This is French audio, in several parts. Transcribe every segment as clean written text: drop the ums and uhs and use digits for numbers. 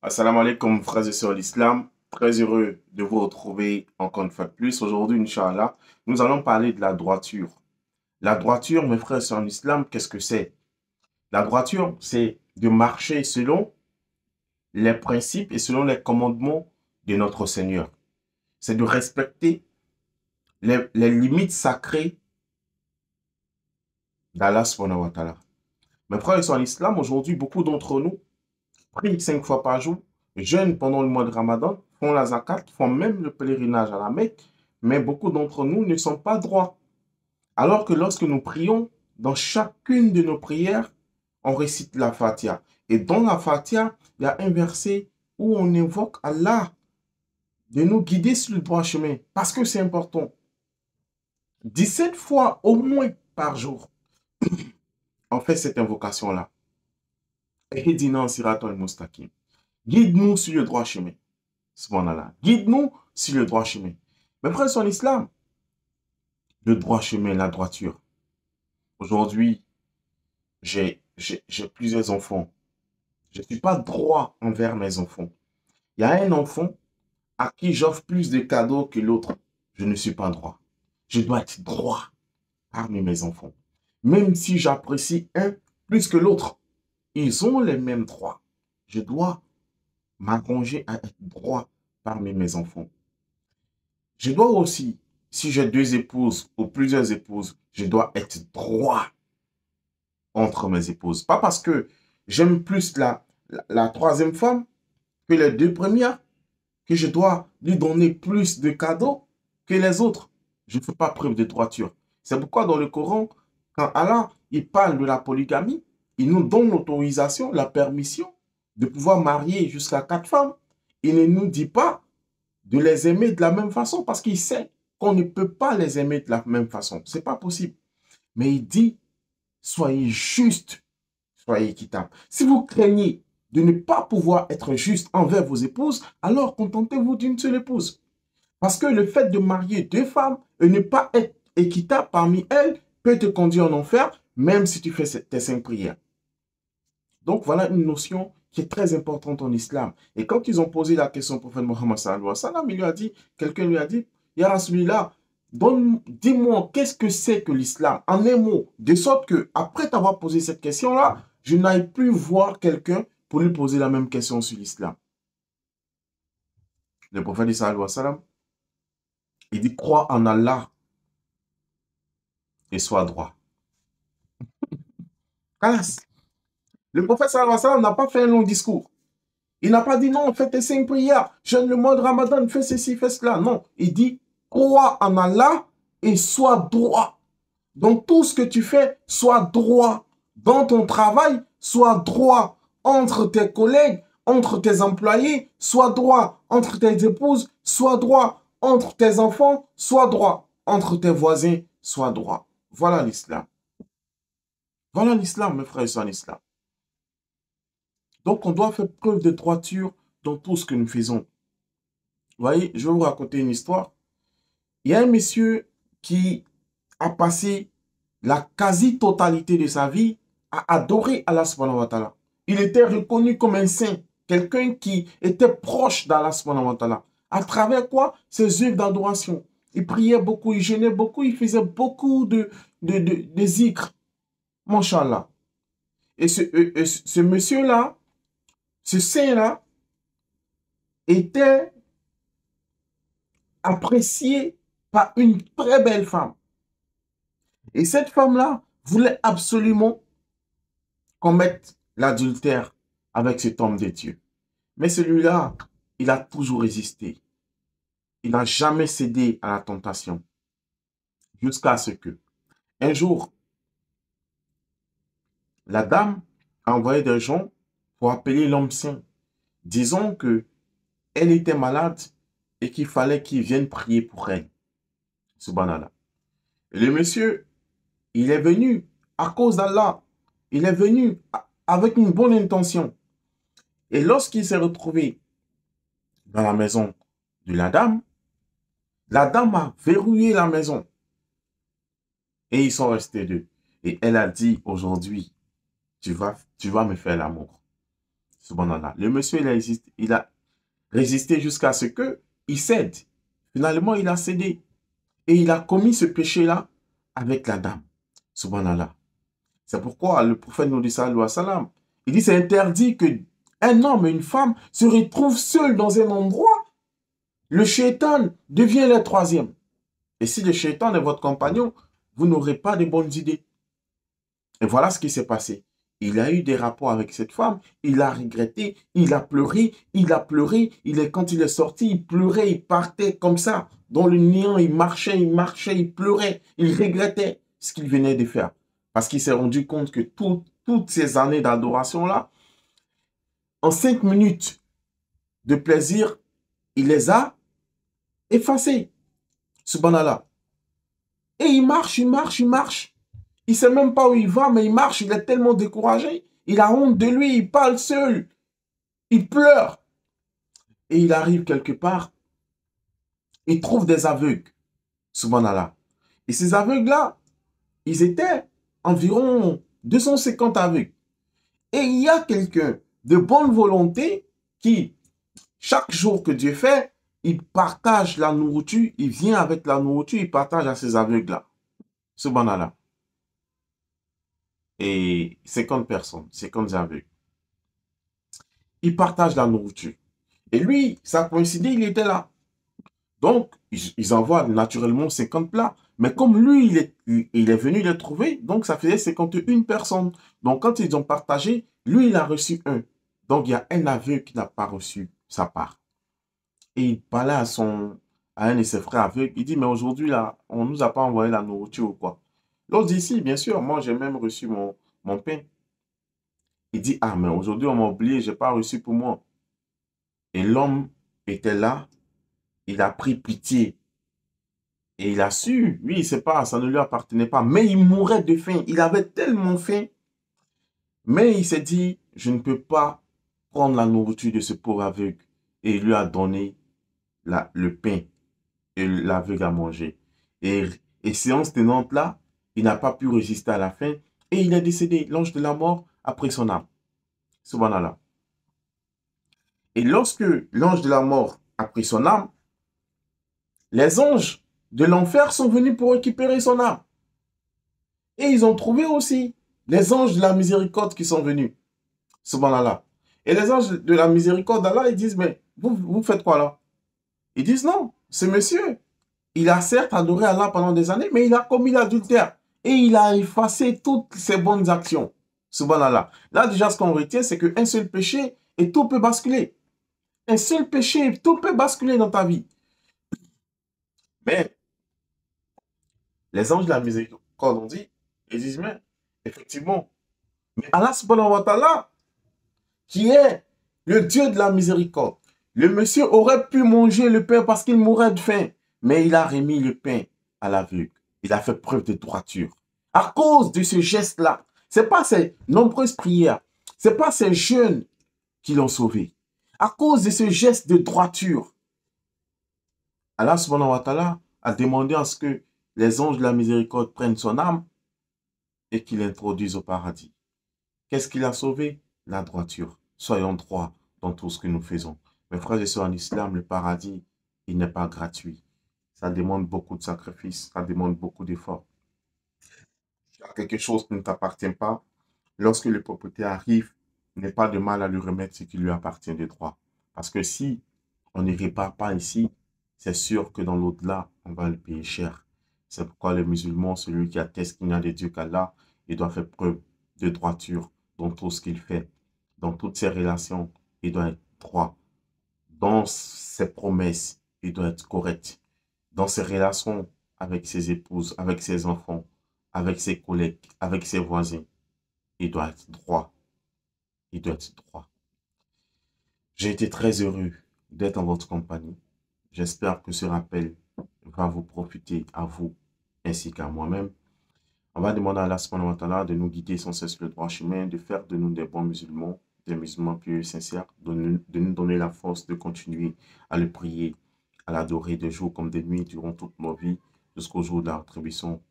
Assalamu alaikum, frères et sœurs l'islam. Très heureux de vous retrouver encore une fois de plus. Aujourd'hui, Inch'Allah, nous allons parler de la droiture. La droiture, mes frères et sœurs en islam, qu'est-ce que c'est? La droiture, c'est de marcher selon les principes et selon les commandements de notre Seigneur. C'est de respecter les limites sacrées d'Allah subhanahu wa ta'ala. Mes frères et sœurs en islam, aujourd'hui, beaucoup d'entre nous prient 5 fois par jour, jeûnent pendant le mois de Ramadan, font la zakat, font même le pèlerinage à la Mecque, mais beaucoup d'entre nous ne sont pas droits. Alors que lorsque nous prions, dans chacune de nos prières, on récite la Fatiha. Et dans la Fatiha, il y a un verset où on invoque Allah de nous guider sur le droit chemin, parce que c'est important. 17 fois au moins par jour, on fait cette invocation-là. Ehdina siratal mustaqim. Guide-nous sur le droit chemin. Subhanallah. Guide-nous sur le droit chemin. Mais frères, en islam, le droit chemin, la droiture. Aujourd'hui, j'ai plusieurs enfants. Je ne suis pas droit envers mes enfants. Il y a un enfant à qui j'offre plus de cadeaux que l'autre. Je ne suis pas droit. Je dois être droit parmi mes enfants. Même si j'apprécie un plus que l'autre, ils ont les mêmes droits. Je dois m'arranger à être droit parmi mes enfants. Je dois aussi, si j'ai 2 épouses ou plusieurs épouses, je dois être droit entre mes épouses. Pas parce que j'aime plus la troisième femme que les 2 premières, que je dois lui donner plus de cadeaux que les autres. Je ne fais pas preuve de droiture. C'est pourquoi dans le Coran, quand Allah il parle de la polygamie, il nous donne l'autorisation, la permission de pouvoir marier jusqu'à 4 femmes. Il ne nous dit pas de les aimer de la même façon parce qu'il sait qu'on ne peut pas les aimer de la même façon. Ce n'est pas possible. Mais il dit, soyez juste, soyez équitable. Si vous craignez de ne pas pouvoir être juste envers vos épouses, alors contentez-vous d'une seule épouse. Parce que le fait de marier 2 femmes et ne pas être équitable parmi elles peut te conduire en enfer, même si tu fais tes 5 prières. Donc voilà une notion qui est très importante en islam. Et quand ils ont posé la question au prophète Mohammed sallallahu alayhi wa sallam, il lui a dit, quelqu'un lui a dit, Ya Rasulillah, dis-moi, qu'est-ce que c'est que l'islam? En un mot, de sorte que après t'avoir posé cette question-là, je n'aille plus voir quelqu'un pour lui poser la même question sur l'islam. Le prophète sallallahu alayhi wa sallam, il dit, crois en Allah et sois droit. Kalas. Le prophète sallallahu alayhi wa sallam n'a pas fait un long discours. Il n'a pas dit non, fais tes 5 prières, jeûne le mois de Ramadan, fais ceci, fais cela. Non, il dit, crois en Allah et sois droit. Donc tout ce que tu fais, sois droit. Dans ton travail, sois droit. Entre tes collègues, entre tes employés, sois droit. Entre tes épouses, sois droit. Entre tes enfants, sois droit. Entre tes voisins, sois droit. Voilà l'islam. Voilà l'islam, mes frères et sœurs en islam. Donc, on doit faire preuve de droiture dans tout ce que nous faisons. Vous voyez, je vais vous raconter une histoire. Il y a un monsieur qui a passé la quasi-totalité de sa vie à adorer Allah subhanahu wa ta'ala. Il était reconnu comme un saint, quelqu'un qui était proche d'Allah subhanahu wa ta'ala. À travers quoi? Ses œuvres d'adoration. Il priait beaucoup, il jeûnait beaucoup, il faisait beaucoup de zikr. Masha'Allah. Et ce monsieur-là, ce saint-là, était apprécié par une très belle femme. Et cette femme-là voulait absolument commettre l'adultère avec cet homme de Dieu. Mais celui-là, il a toujours résisté. Il n'a jamais cédé à la tentation. Jusqu'à ce que, un jour, la dame a envoyé des gens pour appeler l'homme saint. Disons que elle était malade et qu'il fallait qu'il vienne prier pour elle. Subhanallah. Et le monsieur, il est venu à cause d'Allah. Il est venu avec une bonne intention. Et lorsqu'il s'est retrouvé dans la maison de la dame a verrouillé la maison. Et ils sont restés deux. Et elle a dit, aujourd'hui, tu vas me faire l'amour. Subhanallah. Le monsieur, il a résisté jusqu'à ce qu'il cède. Finalement, il a cédé. Et il a commis ce péché-là avec la dame. Subhanallah. C'est pourquoi le prophète nous dit sallallahu alayhi wa sallam, il dit c'est interdit que un homme et une femme se retrouvent seuls dans un endroit. Le shaitan devient le troisième. Et si le shaitan est votre compagnon, vous n'aurez pas de bonnes idées. Et voilà ce qui s'est passé. Il a eu des rapports avec cette femme, il a regretté, il a pleuré, quand il est sorti, il pleurait, il partait comme ça, dans le néant, il marchait, il pleurait, il regrettait ce qu'il venait de faire. Parce qu'il s'est rendu compte que toutes ces années d'adoration-là, en 5 minutes de plaisir, il les a effacées. Subhanallah. Et il marche. Il ne sait même pas où il va, mais il marche, il est tellement découragé. Il a honte de lui, il parle seul. Il pleure. Et il arrive quelque part, il trouve des aveugles. Subhanallah. Et ces aveugles-là, ils étaient environ 250 aveugles. Et il y a quelqu'un de bonne volonté qui, chaque jour que Dieu fait, il partage la nourriture, il vient avec la nourriture, il partage à ces aveugles-là. Subhanallah. Et 50 personnes, 50 aveugles. Il partage la nourriture. Et lui, ça a coïncidé, il était là. Donc, ils envoient naturellement 50 plats. Mais comme lui, il est venu les trouver, donc ça faisait 51 personnes. Donc, quand ils ont partagé, lui, il a reçu un. Donc, il y a un aveugle qui n'a pas reçu sa part. Et il parlait à un de ses frères aveugles. Il dit, mais aujourd'hui, là, on ne nous a pas envoyé la nourriture ou quoi. L'autre dit, si, bien sûr, moi, j'ai même reçu mon pain. Il dit, ah, mais aujourd'hui, on m'a oublié, je n'ai pas reçu pour moi. Et l'homme était là, il a pris pitié. Et il a su, lui, il ne sait pas, ça ne lui appartenait pas. Mais il mourait de faim. Il avait tellement faim. Mais il s'est dit, je ne peux pas prendre la nourriture de ce pauvre aveugle. Et il lui a donné le pain. Et l'aveugle a mangé. Et séance tenante là, il n'a pas pu résister à la faim. Et il est décédé. L'ange de la mort a pris son âme. Subhanallah. Et lorsque l'ange de la mort a pris son âme, les anges de l'enfer sont venus pour récupérer son âme. Et ils ont trouvé aussi les anges de la miséricorde qui sont venus. Subhanallah. Et les anges de la miséricorde d'Allah, ils disent, mais vous faites quoi là? Ils disent, non, ce monsieur, il a certes adoré Allah pendant des années, mais il a commis l'adultère. Et il a effacé toutes ses bonnes actions. Subhanallah. Là, déjà, ce qu'on retient, c'est qu'un seul péché et tout peut basculer. Un seul péché, tout peut basculer dans ta vie. Mais les anges de la miséricorde ont dit, ils disent, mais effectivement, mais Allah subhanahu wa ta'ala, qui est le Dieu de la miséricorde, le monsieur aurait pu manger le pain parce qu'il mourait de faim, mais il a remis le pain à l'aveugle. Il a fait preuve de droiture. À cause de ce geste-là, ce n'est pas ses nombreuses prières, ce n'est pas ces jeûnes qui l'ont sauvé. À cause de ce geste de droiture, Allah subhanahu wa ta'ala a demandé à ce que les anges de la miséricorde prennent son âme et qu'il l'introduisent au paradis. Qu'est-ce qu'il a sauvé? La droiture. Soyons droits dans tout ce que nous faisons. Mes frères et sœurs en islam, le paradis, il n'est pas gratuit. Ça demande beaucoup de sacrifices, ça demande beaucoup d'efforts. Il y a quelque chose qui ne t'appartient pas. Lorsque le propriétaire arrive, il n'est pas de mal à lui remettre ce qui lui appartient de droit. Parce que si on ne répare pas ici, c'est sûr que dans l'au-delà, on va le payer cher. C'est pourquoi les musulmans, celui qui atteste qu'il n'y a de Dieu qu'Allah, il doit faire preuve de droiture dans tout ce qu'il fait. Dans toutes ses relations, il doit être droit. Dans ses promesses, il doit être correct. Dans ses relations avec ses épouses, avec ses enfants, avec ses collègues, avec ses voisins, il doit être droit. Il doit être droit. J'ai été très heureux d'être en votre compagnie. J'espère que ce rappel va vous profiter à vous ainsi qu'à moi-même. On va demander à Allah subhanahu wa ta'ala de nous guider sans cesse le droit chemin, de faire de nous des bons musulmans, des musulmans pieux et sincères, de nous donner la force de continuer à le prier, à l'adorer de jour comme de nuit durant toute nos vies, jusqu'au jour de la rétribution.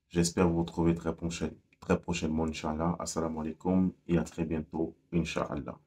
J'espère vous retrouver très prochainement, Inch'Allah. Assalamu alaikum et à très bientôt, Inch'Allah.